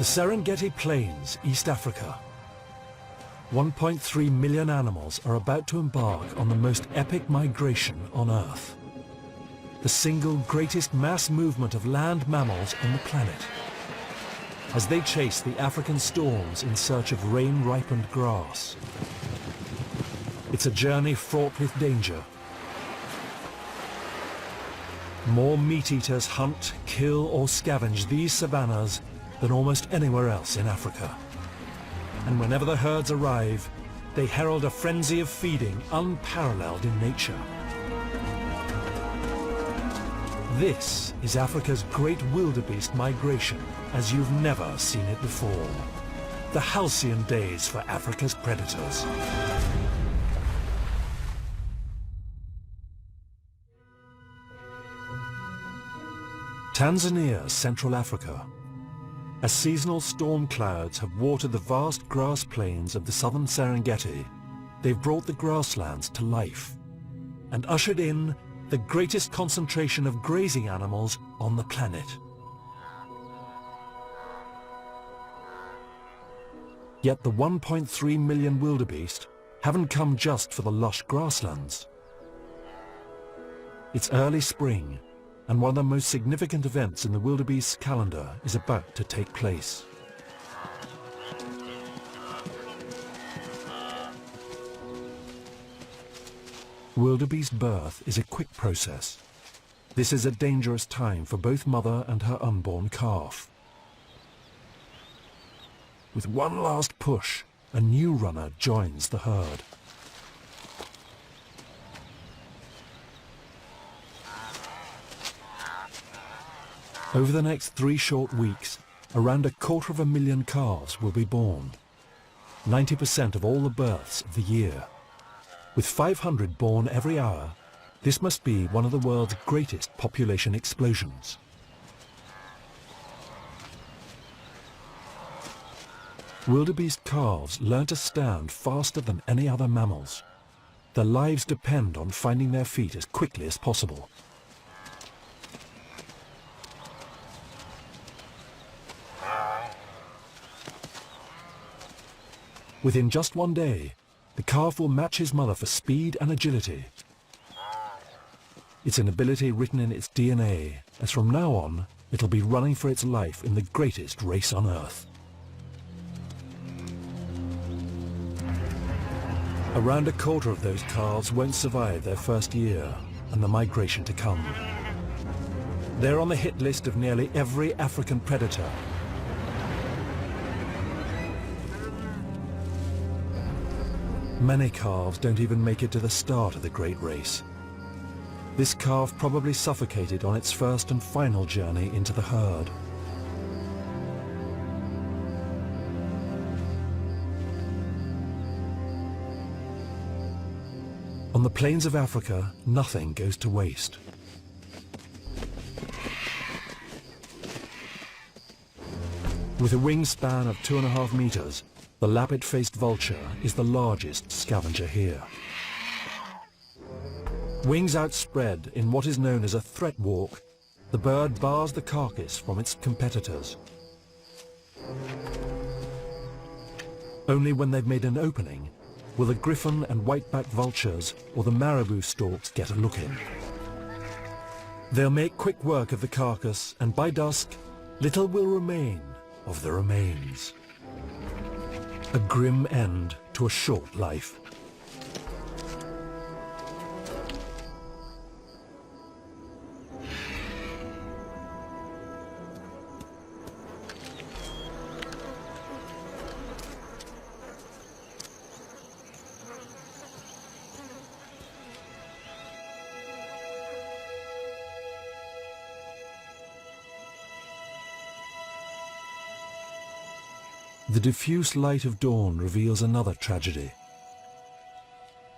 The Serengeti Plains, East Africa. 1.3 million animals are about to embark on the most epic migration on Earth. The single greatest mass movement of land mammals on the planet, as they chase the African storms in search of rain-ripened grass. It's a journey fraught with danger. More meat-eaters hunt, kill or scavenge these savannas than almost anywhere else in Africa. And whenever the herds arrive, they herald a frenzy of feeding unparalleled in nature. This is Africa's great wildebeest migration, as you've never seen it before. The halcyon days for Africa's predators. Tanzania, Central Africa. As seasonal storm clouds have watered the vast grass plains of the southern Serengeti, they've brought the grasslands to life and ushered in the greatest concentration of grazing animals on the planet. Yet the 1.3 million wildebeest haven't come just for the lush grasslands. It's early spring, and one of the most significant events in the wildebeest's calendar is about to take place. Wildebeest birth is a quick process. This is a dangerous time for both mother and her unborn calf. With one last push, a new runner joins the herd. Over the next 3 short weeks, around 250,000 calves will be born, 90% of all the births of the year. With 500 born every hour, this must be one of the world's greatest population explosions. Wildebeest calves learn to stand faster than any other mammals. Their lives depend on finding their feet as quickly as possible. Within just 1 day, the calf will match his mother for speed and agility. It's an ability written in its DNA, as from now on, it'll be running for its life in the greatest race on Earth. Around 1/4 of those calves won't survive their first year and the migration to come. They're on the hit list of nearly every African predator. Many calves don't even make it to the start of the great race. This calf probably suffocated on its first and final journey into the herd. On the plains of Africa, nothing goes to waste. With a wingspan of 2.5 meters, the lappet-faced vulture is the largest scavenger here. Wings outspread in what is known as a threat walk, the bird bars the carcass from its competitors. Only when they've made an opening will the griffon and white-backed vultures or the marabou storks get a look in. They'll make quick work of the carcass, and by dusk, little will remain of the remains. A grim end to a short life. The diffuse light of dawn reveals another tragedy.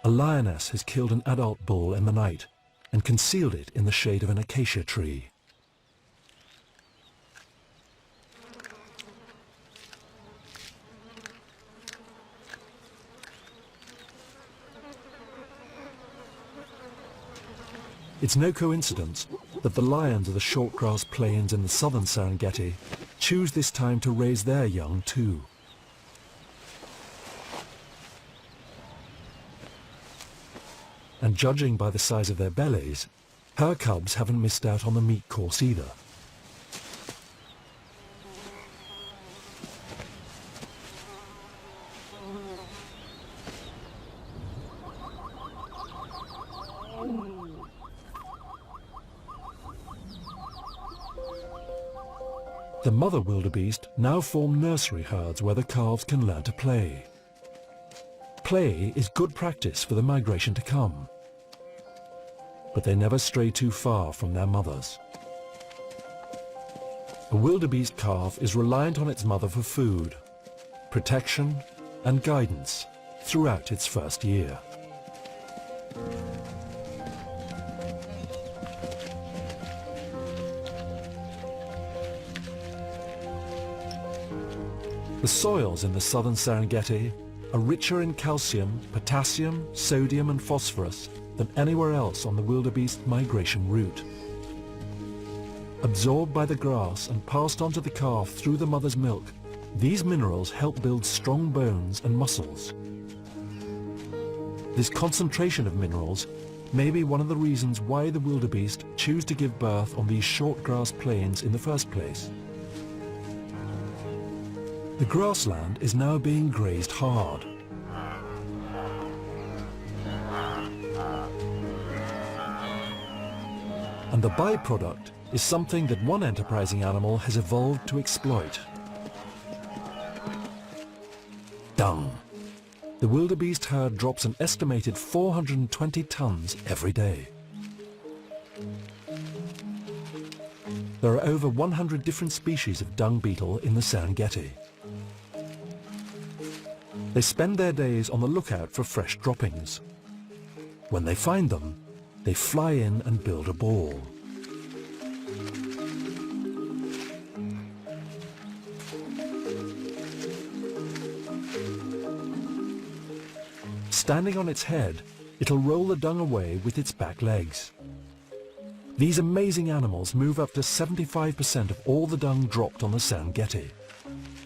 A lioness has killed an adult bull in the night and concealed it in the shade of an acacia tree. It's no coincidence that the lions of the short grass plains in the southern Serengeti choose this time to raise their young too. And judging by the size of their bellies, her cubs haven't missed out on the meat course either. The mother wildebeest now form nursery herds where the calves can learn to play. Play is good practice for the migration to come. But they never stray too far from their mothers. A wildebeest calf is reliant on its mother for food, protection and guidance throughout its first year. The soils in the southern Serengeti are richer in calcium, potassium, sodium and phosphorus than anywhere else on the wildebeest migration route. Absorbed by the grass and passed on to the calf through the mother's milk, these minerals help build strong bones and muscles. This concentration of minerals may be one of the reasons why the wildebeest choose to give birth on these short grass plains in the first place. The grassland is now being grazed hard. And the byproduct is something that one enterprising animal has evolved to exploit. Dung. The wildebeest herd drops an estimated 420 tons every day. There are over 100 different species of dung beetle in the Serengeti. They spend their days on the lookout for fresh droppings. When they find them, they fly in and build a ball. Standing on its head, it'll roll the dung away with its back legs. These amazing animals move up to 75% of all the dung dropped on the Serengeti,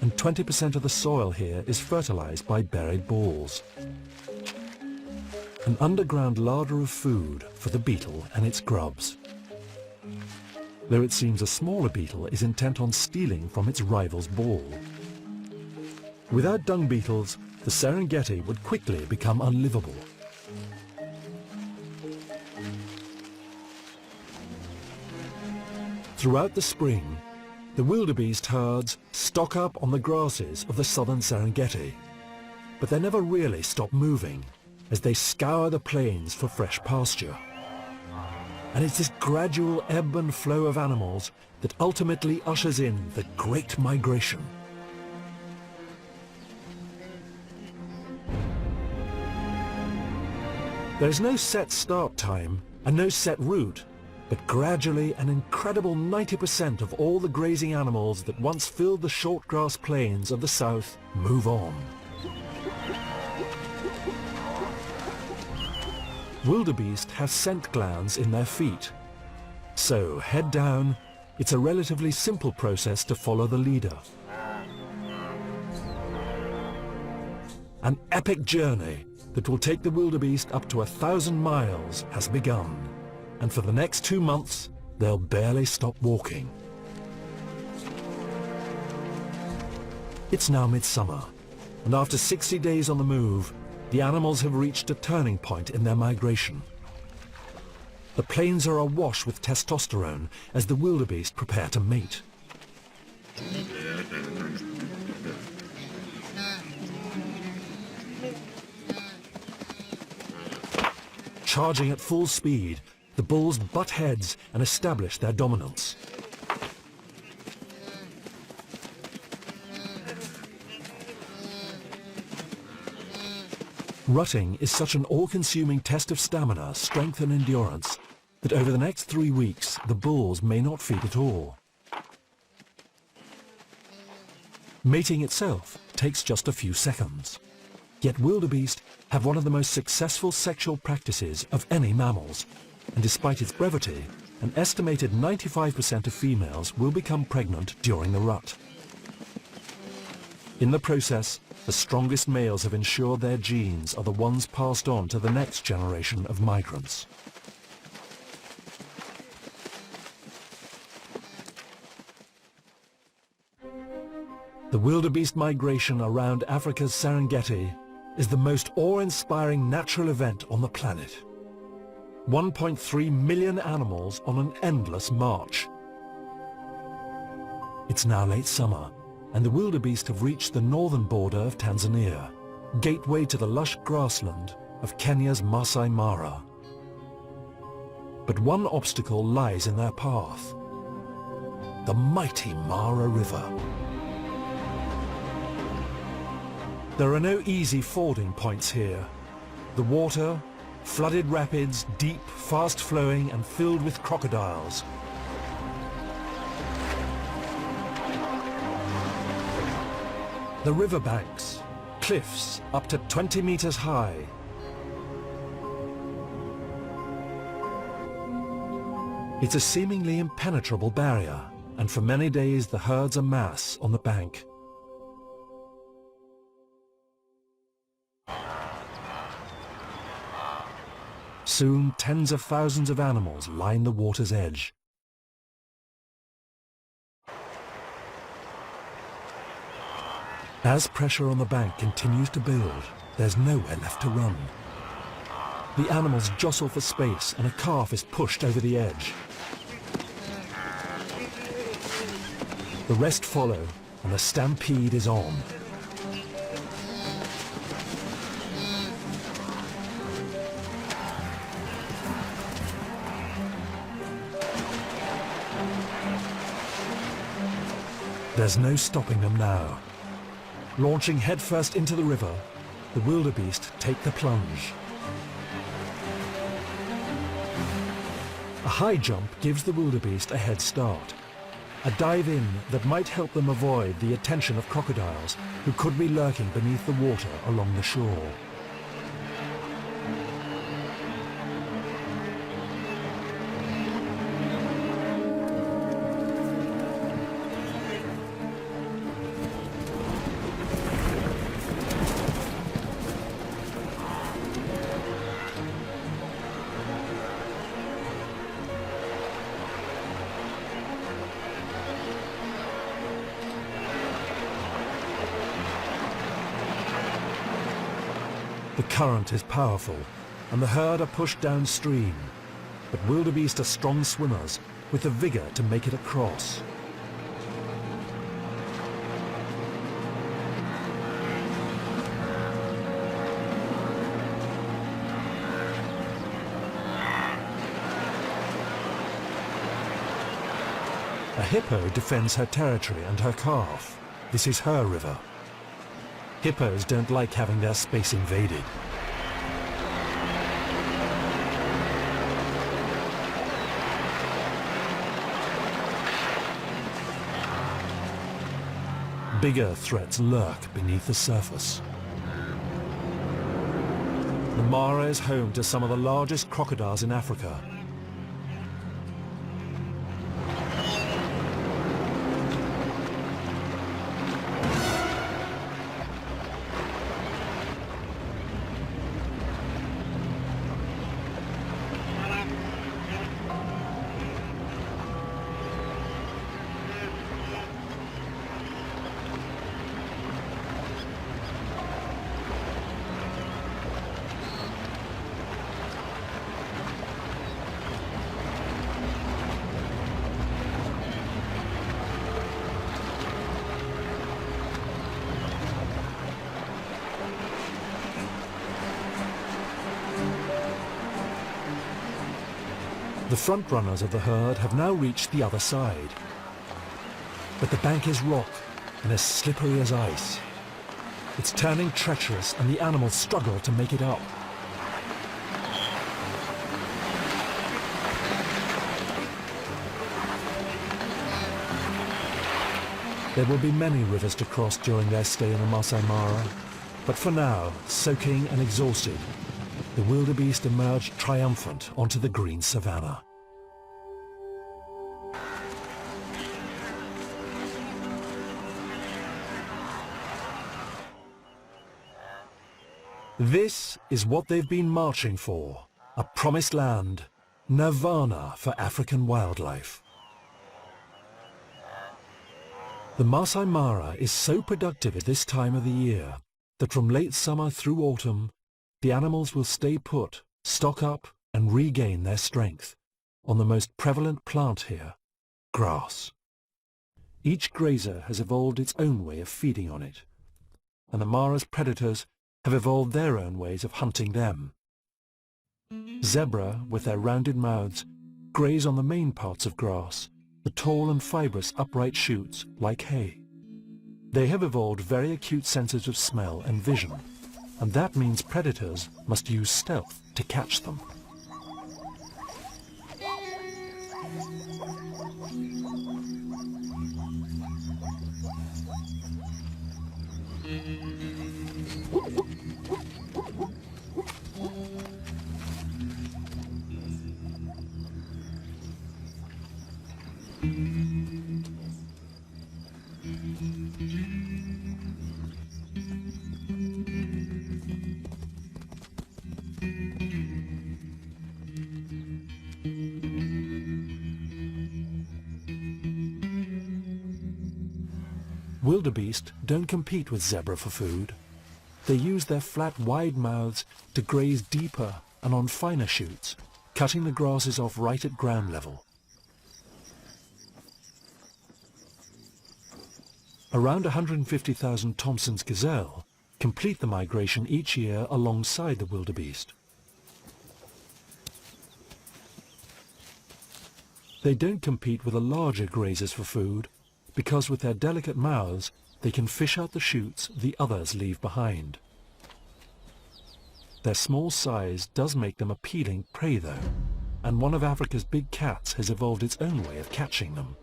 and 20% of the soil here is fertilized by buried balls. An underground larder of food for the beetle and its grubs. Though it seems a smaller beetle is intent on stealing from its rival's ball. Without dung beetles, the Serengeti would quickly become unlivable. Throughout the spring, the wildebeest herds stock up on the grasses of the southern Serengeti, but they never really stop moving as they scour the plains for fresh pasture. And it's this gradual ebb and flow of animals that ultimately ushers in the Great Migration. There is no set start time and no set route, but gradually an incredible 90% of all the grazing animals that once filled the short grass plains of the south move on. Wildebeest have scent glands in their feet. So, head down, it's a relatively simple process to follow the leader. An epic journey that will take the wildebeest up to 1,000 miles has begun. And for the next 2 months, they'll barely stop walking. It's now midsummer, and after 60 days on the move, the animals have reached a turning point in their migration. The plains are awash with testosterone as the wildebeest prepare to mate. Charging at full speed, the bulls butt heads and establish their dominance. Rutting is such an all-consuming test of stamina, strength and endurance that over the next 3 weeks the bulls may not feed at all. Mating itself takes just a few seconds. Yet wildebeest have one of the most successful sexual practices of any mammals, and despite its brevity, an estimated 95% of females will become pregnant during the rut. In the process, the strongest males have ensured their genes are the ones passed on to the next generation of migrants. The wildebeest migration around Africa's Serengeti is the most awe-inspiring natural event on the planet. 1.3 million animals on an endless march. It's now late summer, and the wildebeest have reached the northern border of Tanzania, gateway to the lush grassland of Kenya's Masai Mara. But one obstacle lies in their path: the mighty Mara River. There are no easy fording points here. The water, flooded rapids, deep, fast-flowing and filled with crocodiles. The riverbanks, cliffs up to 20 meters high. It's a seemingly impenetrable barrier, and for many days the herds amass on the bank. Soon, tens of thousands of animals line the water's edge. As pressure on the bank continues to build, there's nowhere left to run. The animals jostle for space and a calf is pushed over the edge. The rest follow and the stampede is on. There's no stopping them now. Launching headfirst into the river, the wildebeest take the plunge. A high jump gives the wildebeest a head start, a dive in that might help them avoid the attention of crocodiles who could be lurking beneath the water along the shore. The current is powerful, and the herd are pushed downstream, but wildebeest are strong swimmers with the vigor to make it across. A hippo defends her territory and her calf. This is her river. Hippos don't like having their space invaded. Bigger threats lurk beneath the surface. The Mara is home to some of the largest crocodiles in Africa. The front runners of the herd have now reached the other side. But the bank is rock and as slippery as ice. It's turning treacherous and the animals struggle to make it up. There will be many rivers to cross during their stay in the Masai Mara, but for now, soaking and exhausted, the wildebeest emerged triumphant onto the green savannah. This is what they've been marching for, a promised land, nirvana for African wildlife. The Masai Mara is so productive at this time of the year that from late summer through autumn, the animals will stay put, stock up and regain their strength on the most prevalent plant here, grass. Each grazer has evolved its own way of feeding on it, and the Mara's predators have evolved their own ways of hunting them. Zebra, with their rounded mouths, graze on the main parts of grass, the tall and fibrous upright shoots like hay. They have evolved very acute senses of smell and vision, and that means predators must use stealth to catch them. Wildebeest don't compete with zebra for food. They use their flat, wide mouths to graze deeper and on finer shoots, cutting the grasses off right at ground level. Around 150,000 Thomson's gazelle complete the migration each year alongside the wildebeest. They don't compete with the larger grazers for food, because with their delicate mouths they can fish out the shoots the others leave behind. Their small size does make them appealing prey though, and one of Africa's big cats has evolved its own way of catching them.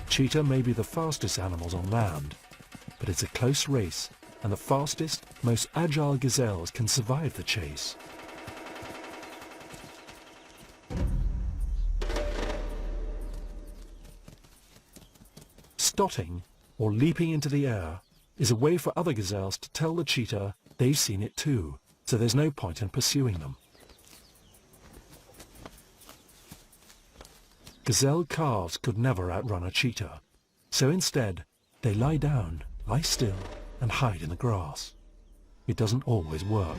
Cheetah may be the fastest animals on land, but it's a close race, and the fastest, most agile gazelles can survive the chase. Stotting, or leaping into the air, is a way for other gazelles to tell the cheetah they've seen it too, so there's no point in pursuing them. Gazelle calves could never outrun a cheetah, so instead they lie down, lie still, and hide in the grass. It doesn't always work.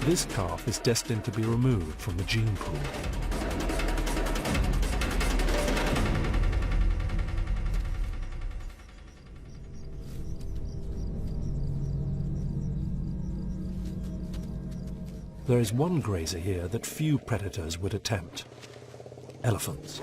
This calf is destined to be removed from the gene pool. There is one grazer here that few predators would attempt: elephants.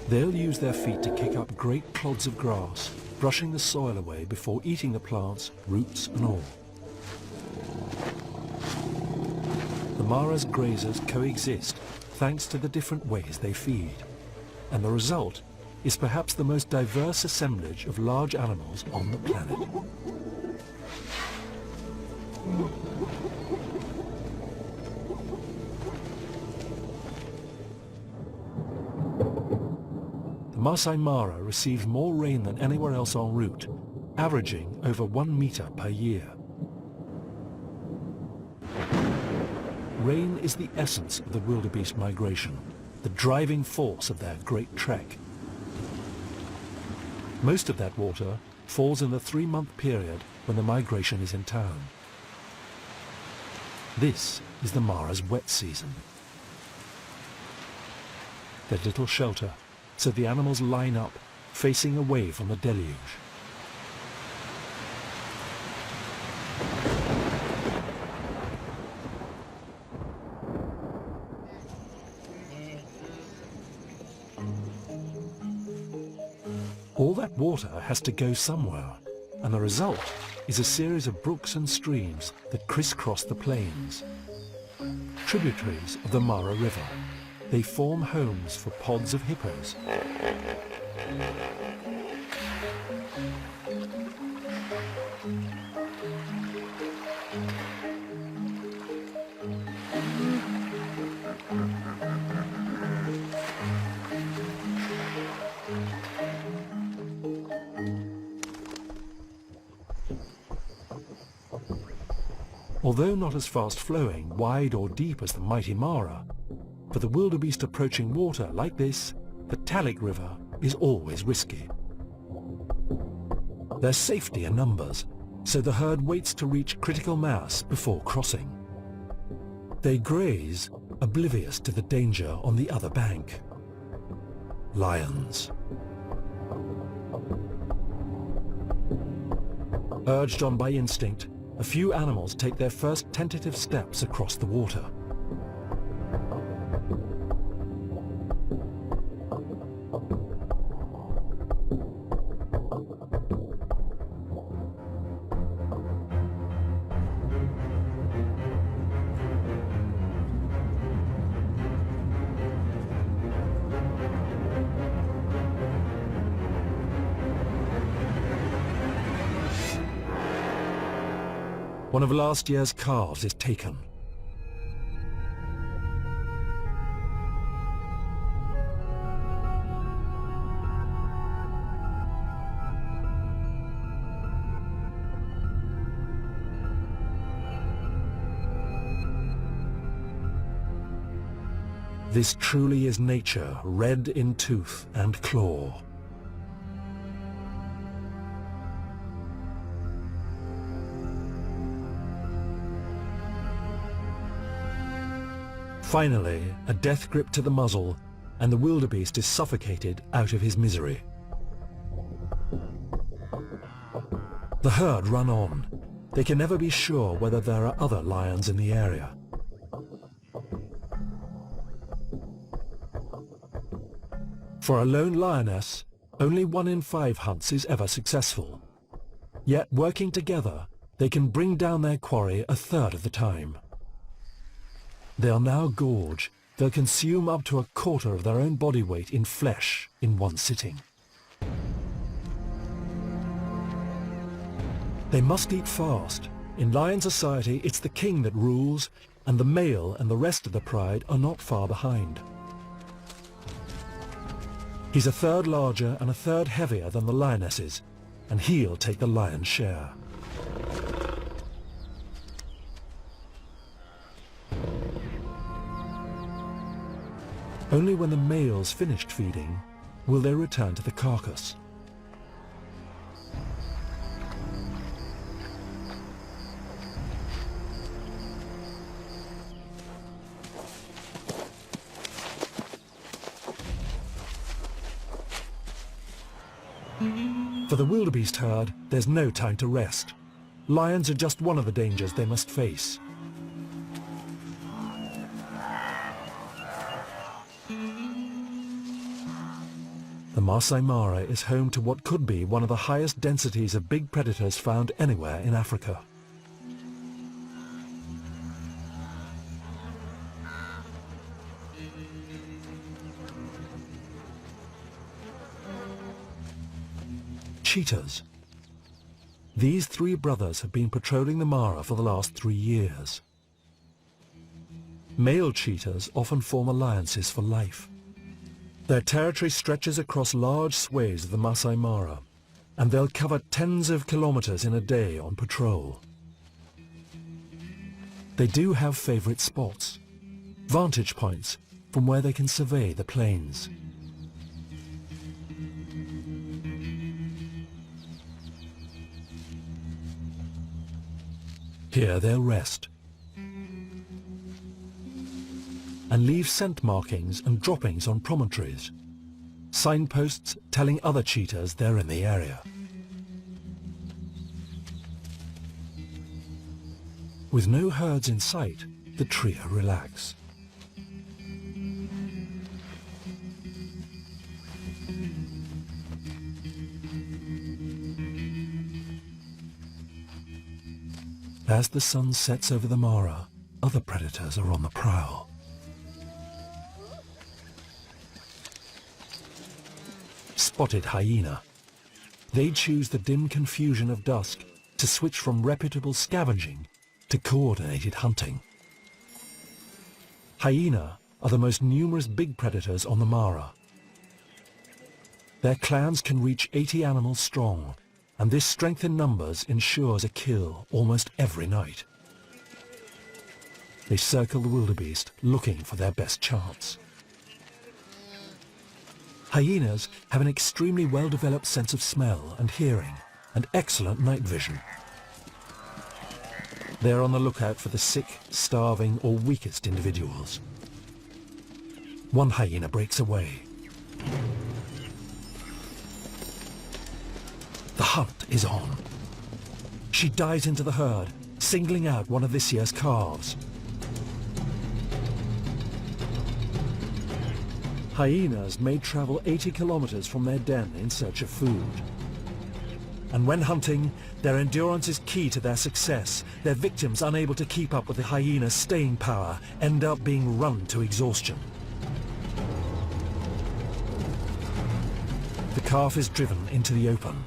They'll use their feet to kick up great clods of grass, brushing the soil away before eating the plants, roots and all. The Mara's grazers coexist thanks to the different ways they feed, and the result is perhaps the most diverse assemblage of large animals on the planet. The Masai Mara receives more rain than anywhere else en route, averaging over 1 meter per year. Rain is the essence of the wildebeest migration, the driving force of their great trek. Most of that water falls in the 3-month period when the migration is in town. This is the Mara's wet season. There's little shelter, so the animals line up, facing away from the deluge. All that water has to go somewhere, and the result is a series of brooks and streams that crisscross the plains, tributaries of the Mara River. they form homes for pods of hippos. Although not as fast-flowing, wide or deep as the mighty Mara, for the wildebeest approaching water like this, the Talik River is always risky. There's safety in numbers, so the herd waits to reach critical mass before crossing. They graze, oblivious to the danger on the other bank. Lions. Urged on by instinct, a few animals take their first tentative steps across the water. One of last year's calves is taken. This truly is nature, red in tooth and claw. Finally, a death grip to the muzzle, and the wildebeest is suffocated out of his misery. The herd run on. They can never be sure whether there are other lions in the area. For a lone lioness, only 1 in 5 hunts is ever successful. Yet working together, they can bring down their quarry a third of the time. They'll now gorge. They'll consume up to 1/4 of their own body weight in flesh in one sitting. They must eat fast. In lion society, it's the king that rules, and the male and the rest of the pride are not far behind. He's 1/3 larger and 1/3 heavier than the lionesses, and he'll take the lion's share. Only when the male's finished feeding will they return to the carcass. For the wildebeest herd, there's no time to rest. Lions are just one of the dangers they must face. The Masai Mara is home to what could be one of the highest densities of big predators found anywhere in Africa. Cheetahs. These 3 brothers have been patrolling the Mara for the last 3 years. Male cheetahs often form alliances for life. Their territory stretches across large swathes of the Masai Mara, and they'll cover tens of kilometers in a day on patrol. They do have favorite spots, vantage points from where they can survey the plains. Here they'll rest and leave scent markings and droppings on promontories, signposts telling other cheetahs they're in the area. With no herds in sight, the trio relax. As the sun sets over the Mara, other predators are on the prowl. spotted hyena. They choose the dim confusion of dusk to switch from reputable scavenging to coordinated hunting. Hyena are the most numerous big predators on the Mara. Their clans can reach 80 animals strong, and this strength in numbers ensures a kill almost every night. They circle the wildebeest looking for their best chance. Hyenas have an extremely well-developed sense of smell and hearing, and excellent night vision. They are on the lookout for the sick, starving, or weakest individuals. One hyena breaks away. The hunt is on. She dives into the herd, singling out one of this year's calves. Hyenas may travel 80 kilometers from their den in search of food. And when hunting, their endurance is key to their success. Their victims, unable to keep up with the hyena's staying power, end up being run to exhaustion. The calf is driven into the open.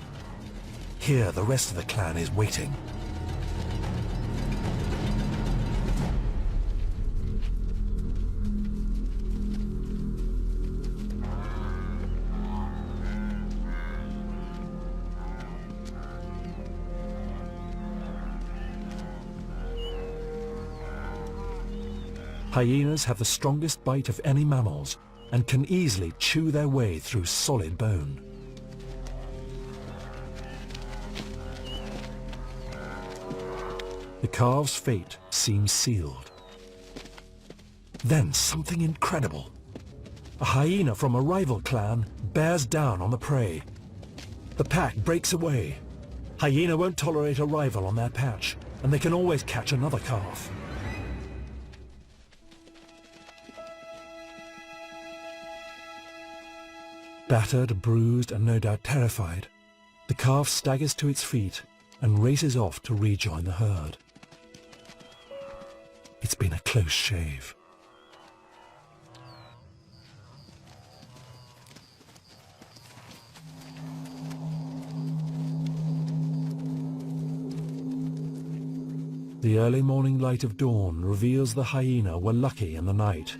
Here, the rest of the clan is waiting. Hyenas have the strongest bite of any mammals and can easily chew their way through solid bone. The calf's fate seems sealed. Then something incredible. A hyena from a rival clan bears down on the prey. The pack breaks away. Hyena won't tolerate a rival on their patch, and they can always catch another calf. Battered, bruised, and no doubt terrified, the calf staggers to its feet and races off to rejoin the herd. It's been a close shave. The early morning light of dawn reveals the hyena were lucky in the night.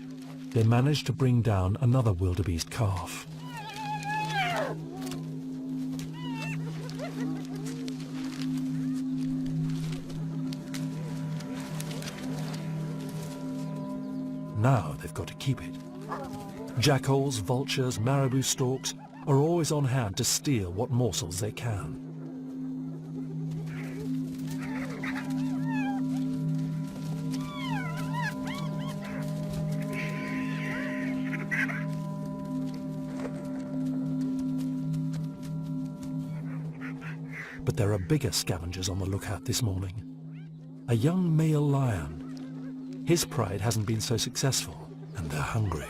They managed to bring down another wildebeest calf. Now they've got to keep it. Jackals, vultures, marabou storks are always on hand to steal what morsels they can. But there are bigger scavengers on the lookout this morning. A young male lion. His pride hasn't been so successful, and they're hungry.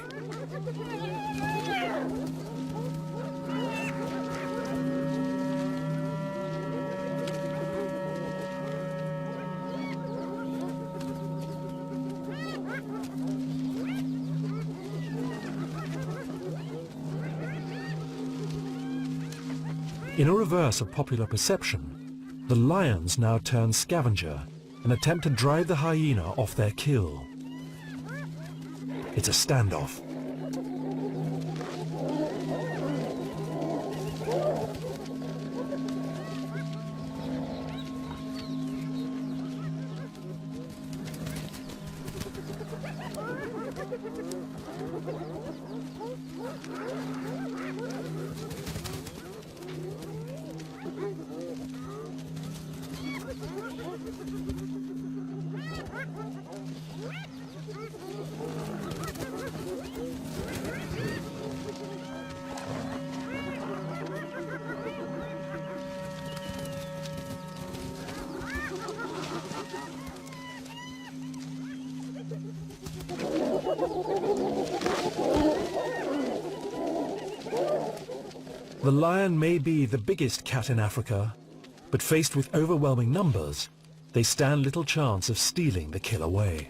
In a reverse of popular perception, the lions now turn scavenger and attempt to drive the hyena off their kill. It's a standoff. The lion may be the biggest cat in Africa, but faced with overwhelming numbers, they stand little chance of stealing the kill away.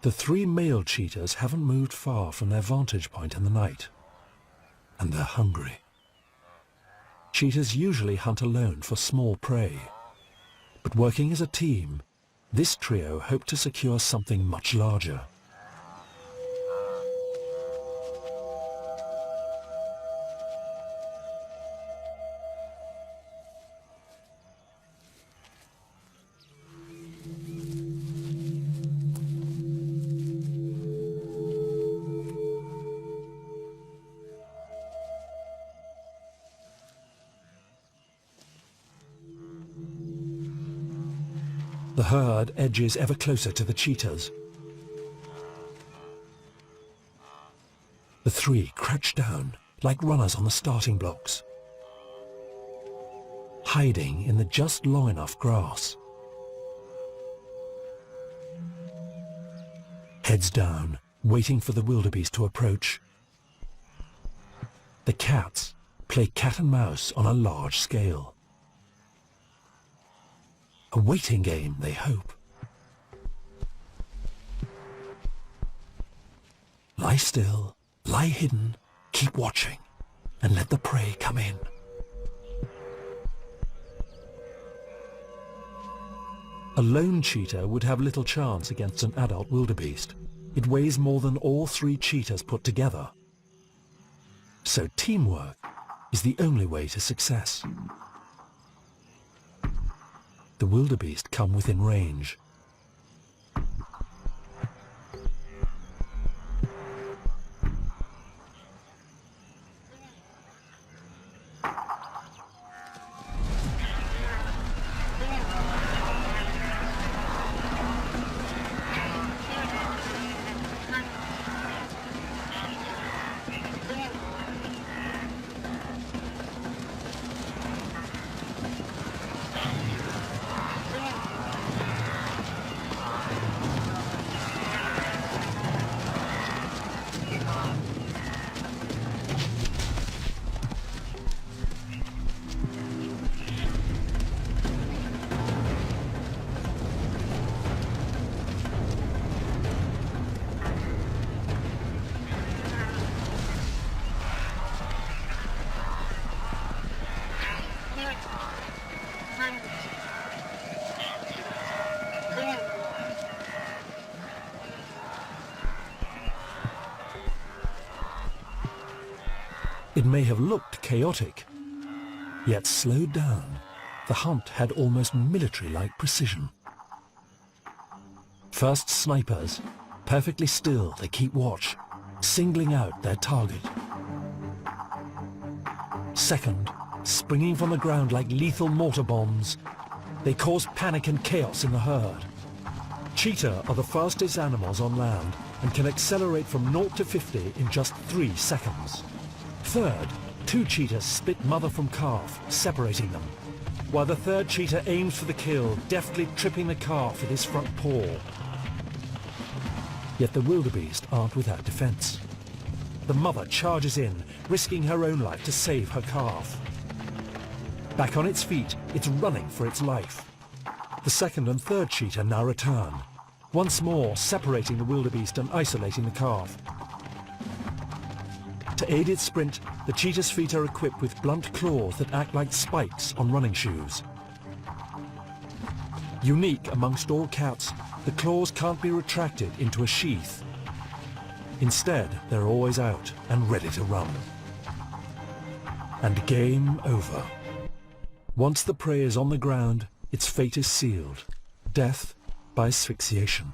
The three male cheetahs haven't moved far from their vantage point in the night, and they're hungry. Cheetahs usually hunt alone for small prey, but working as a team, this trio hope to secure something much larger. The herd edges ever closer to the cheetahs. The three crouch down like runners on the starting blocks, hiding in the just long enough grass. Heads down, waiting for the wildebeest to approach. The cats play cat and mouse on a large scale. A waiting game, they hope. Lie still, lie hidden, keep watching, and let the prey come in. A lone cheetah would have little chance against an adult wildebeest. It weighs more than all three cheetahs put together. So teamwork is the only way to success. The wildebeest come within range. It may have looked chaotic, yet slowed down, the hunt had almost military-like precision. First snipers, perfectly still they keep watch, singling out their target. Second, springing from the ground like lethal mortar bombs, they cause panic and chaos in the herd. Cheetah are the fastest animals on land and can accelerate from 0 to 50 in just 3 seconds. Third, 2 cheetahs split mother from calf, separating them, while the third cheetah aims for the kill, deftly tripping the calf with his front paw. Yet the wildebeest aren't without defense. The mother charges in, risking her own life to save her calf. Back on its feet, it's running for its life. The second and third cheetah now return, once more separating the wildebeest and isolating the calf. To aid its sprint, the cheetah's feet are equipped with blunt claws that act like spikes on running shoes. Unique amongst all cats, the claws can't be retracted into a sheath. Instead, they're always out and ready to run. And game over. Once the prey is on the ground, its fate is sealed. Death by asphyxiation.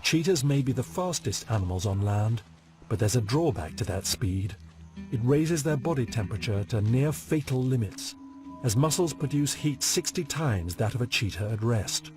Cheetahs may be the fastest animals on land, but there's a drawback to that speed. It raises their body temperature to near fatal limits, as muscles produce heat 60 times that of a cheetah at rest.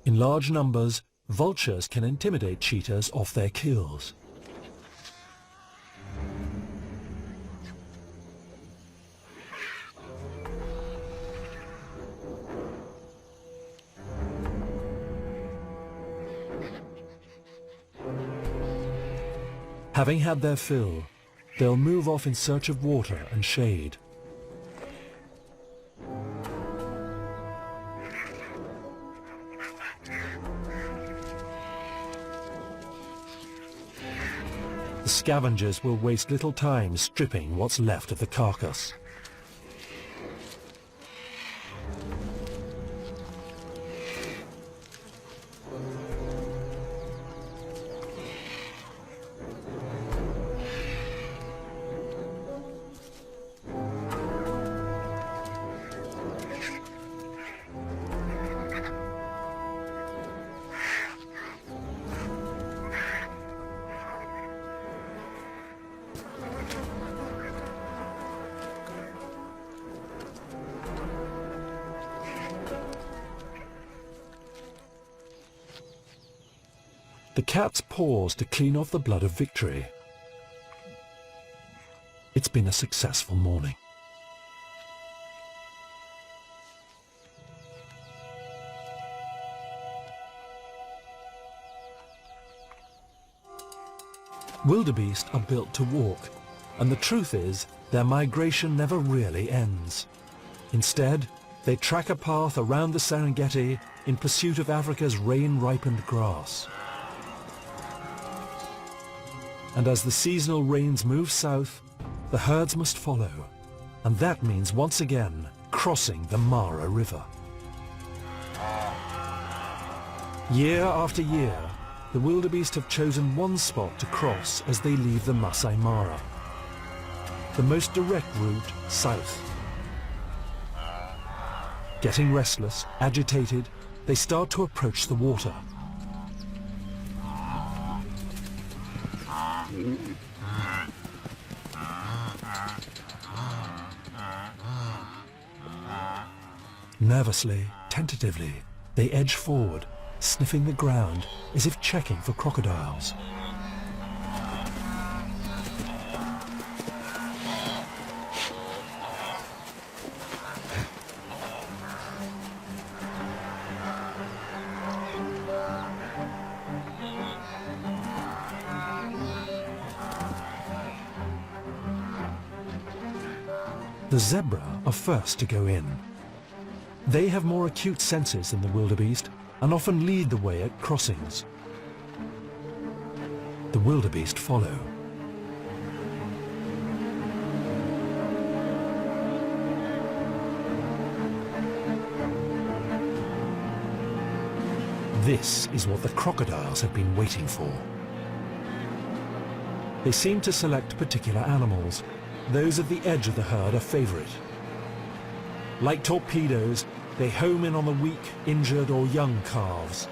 In large numbers, vultures can intimidate cheetahs off their kills. Having had their fill, they'll move off in search of water and shade. The scavengers will waste little time stripping what's left of the carcass. The cats pause to clean off the blood of victory. It's been a successful morning. Wildebeest are built to walk, and the truth is, their migration never really ends. Instead, they track a path around the Serengeti in pursuit of Africa's rain-ripened grass. And as the seasonal rains move south, the herds must follow, and that means once again crossing the Mara River. Year after year, the wildebeest have chosen one spot to cross as they leave the Masai Mara, the most direct route south. Getting restless, agitated, they start to approach the water. Nervously, tentatively, they edge forward, sniffing the ground as if checking for crocodiles. The zebra are first to go in. They have more acute senses than the wildebeest and often lead the way at crossings. The wildebeest follow. This is what the crocodiles have been waiting for. They seem to select particular animals. Those at the edge of the herd are favorite. Like torpedoes, they home in on the weak, injured or young calves.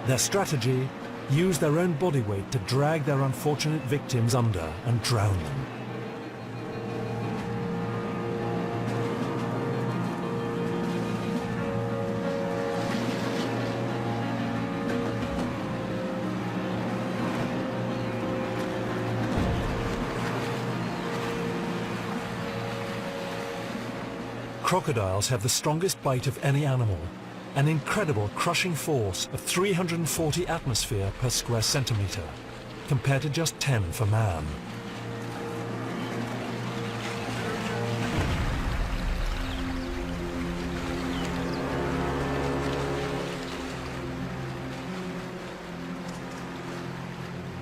Their strategy, use their own body weight to drag their unfortunate victims under and drown them. Crocodiles have the strongest bite of any animal, an incredible crushing force of 340 atmosphere per square centimetre, compared to just 10 for man.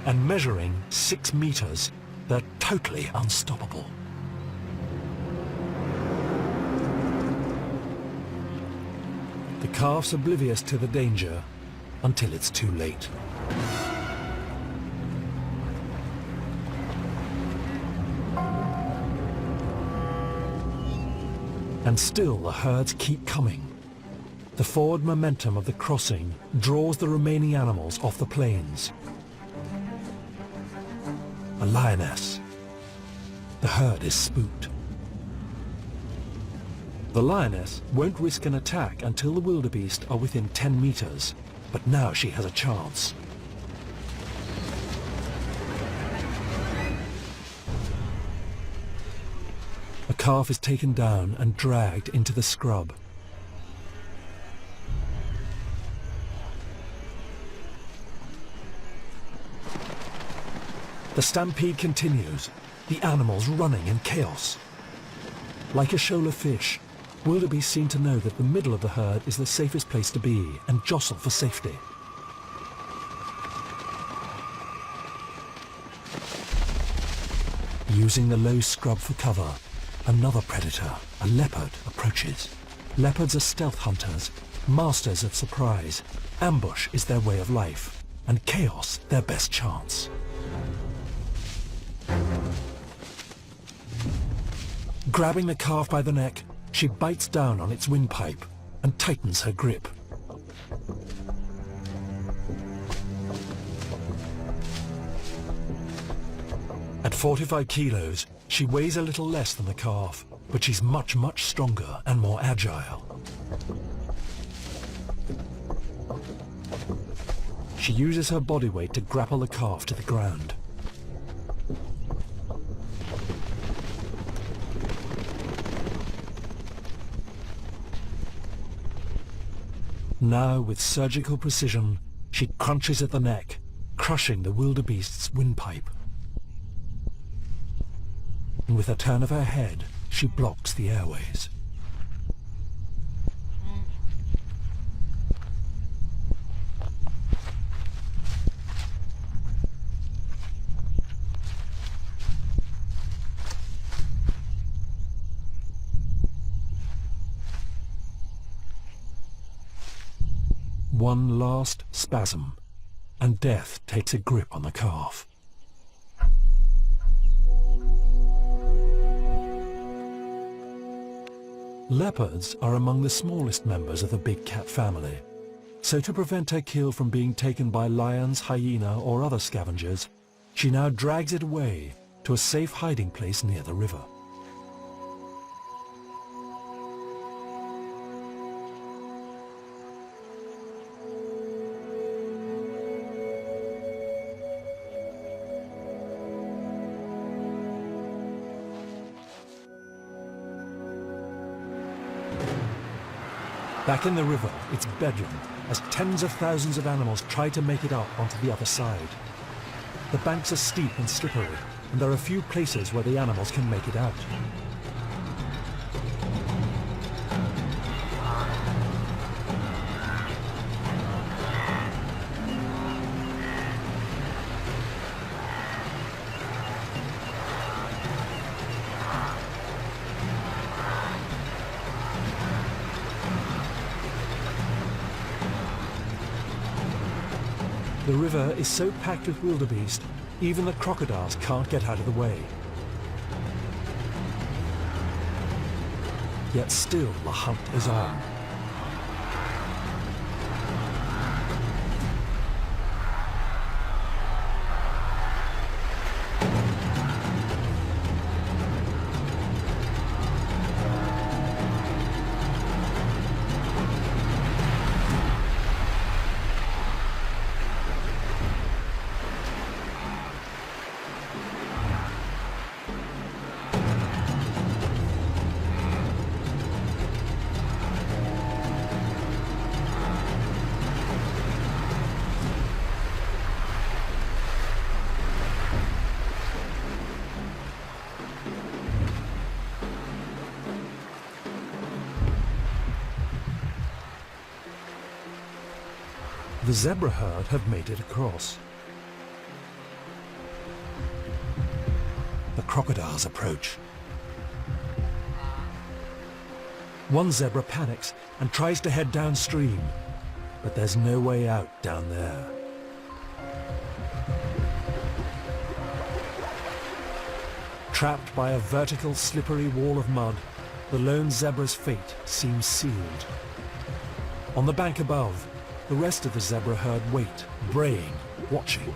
And measuring 6 meters, they're totally unstoppable. The calf's oblivious to the danger until it's too late. And still the herds keep coming. The forward momentum of the crossing draws the remaining animals off the plains. A lioness. The herd is spooked. The lioness won't risk an attack until the wildebeest are within 10 meters, but now she has a chance. A calf is taken down and dragged into the scrub. The stampede continues, the animals running in chaos. Like a shoal of fish, wildebeest seem to know that the middle of the herd is the safest place to be and jostle for safety. Using the low scrub for cover, another predator, a leopard, approaches. Leopards are stealth hunters, masters of surprise. Ambush is their way of life, and chaos their best chance. Grabbing the calf by the neck, she bites down on its windpipe and tightens her grip. At 45 kilos, she weighs a little less than the calf, but she's much, much stronger and more agile. She uses her body weight to grapple the calf to the ground. Now, with surgical precision, she crunches at the neck, crushing the wildebeest's windpipe. And with a turn of her head, she blocks the airways. One last spasm, and death takes a grip on the calf. Leopards are among the smallest members of the big cat family, so to prevent her kill from being taken by lions, hyena or other scavengers, she now drags it away to a safe hiding place near the river. Back in the river, it's bedlam, as tens of thousands of animals try to make it up onto the other side. The banks are steep and slippery, and there are few places where the animals can make it out. The river is so packed with wildebeest, even the crocodiles can't get out of the way. Yet still the hunt is on. The zebra herd have made it across. The crocodiles approach. One zebra panics and tries to head downstream, but there's no way out down there. Trapped by a vertical, slippery wall of mud, the lone zebra's fate seems sealed. On the bank above, the rest of the zebra herd wait, braying, watching.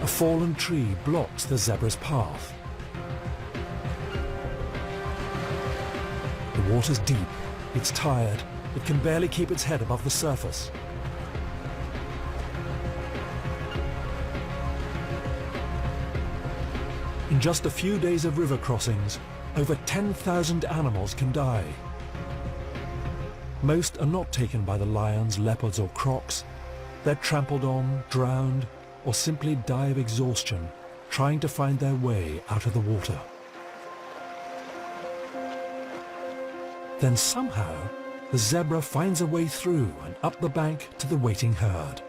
A fallen tree blocks the zebra's path. The water's deep, it's tired, it can barely keep its head above the surface. In just a few days of river crossings, over 10,000 animals can die. Most are not taken by the lions, leopards or crocs. They're trampled on, drowned, or simply die of exhaustion, trying to find their way out of the water. Then somehow, the zebra finds a way through and up the bank to the waiting herd.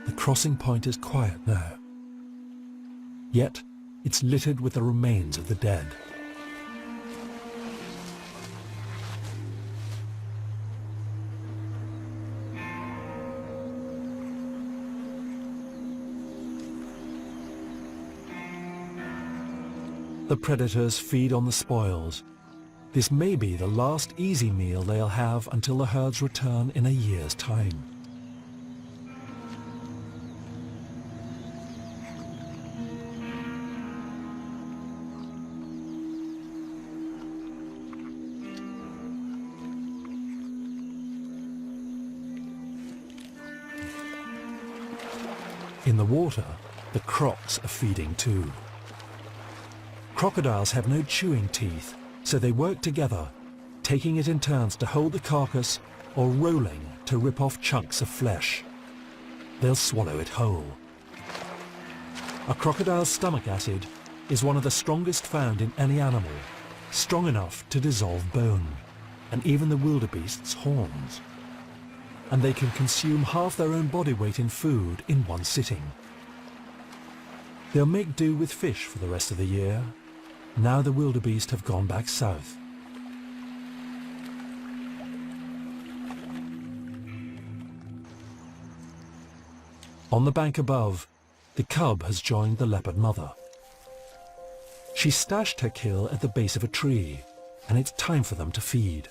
The crossing point is quiet now. Yet, it's littered with the remains of the dead. The predators feed on the spoils. This may be the last easy meal they'll have until the herds return in a year's time. In the water, the crocs are feeding too. Crocodiles have no chewing teeth, so they work together, taking it in turns to hold the carcass or rolling to rip off chunks of flesh. They'll swallow it whole. A crocodile's stomach acid is one of the strongest found in any animal, strong enough to dissolve bone, and even the wildebeest's horns. And they can consume half their own body weight in food in one sitting. They'll make do with fish for the rest of the year. Now the wildebeest have gone back south. On the bank above, the cub has joined the leopard mother. She stashed her kill at the base of a tree, and it's time for them to feed.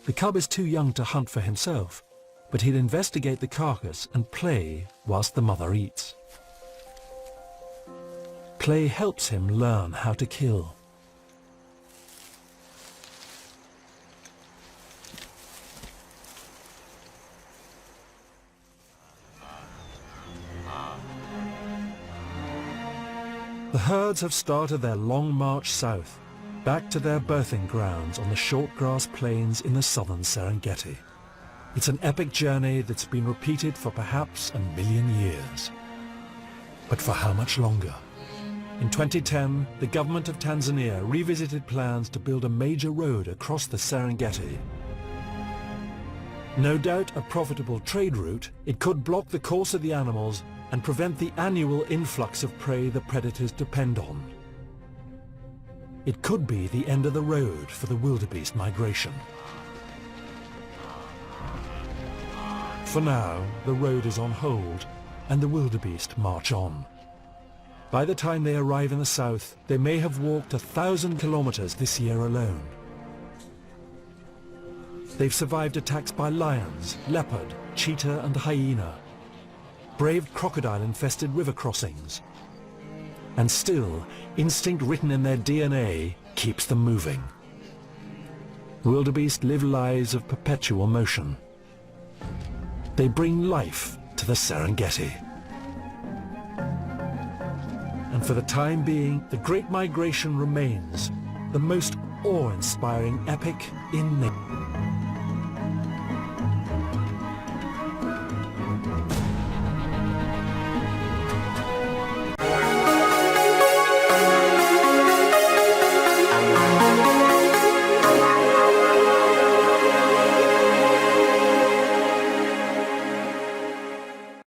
The cub is too young to hunt for himself, but he'll investigate the carcass and play whilst the mother eats. Play helps him learn how to kill. The herds have started their long march south, back to their birthing grounds on the short grass plains in the southern Serengeti. It's an epic journey that's been repeated for perhaps 1 million years. But for how much longer? In 2010, the government of Tanzania revisited plans to build a major road across the Serengeti. No doubt a profitable trade route, it could block the course of the animals and prevent the annual influx of prey the predators depend on. It could be the end of the road for the wildebeest migration. For now, the road is on hold and the wildebeest march on. By the time they arrive in the south, they may have walked 1,000 kilometers this year alone. They've survived attacks by lions, leopard, cheetah and hyena, braved crocodile-infested river crossings, and still, instinct written in their DNA keeps them moving. Wildebeest live lives of perpetual motion. They bring life to the Serengeti. And for the time being, the Great Migration remains the most awe-inspiring epic in nature.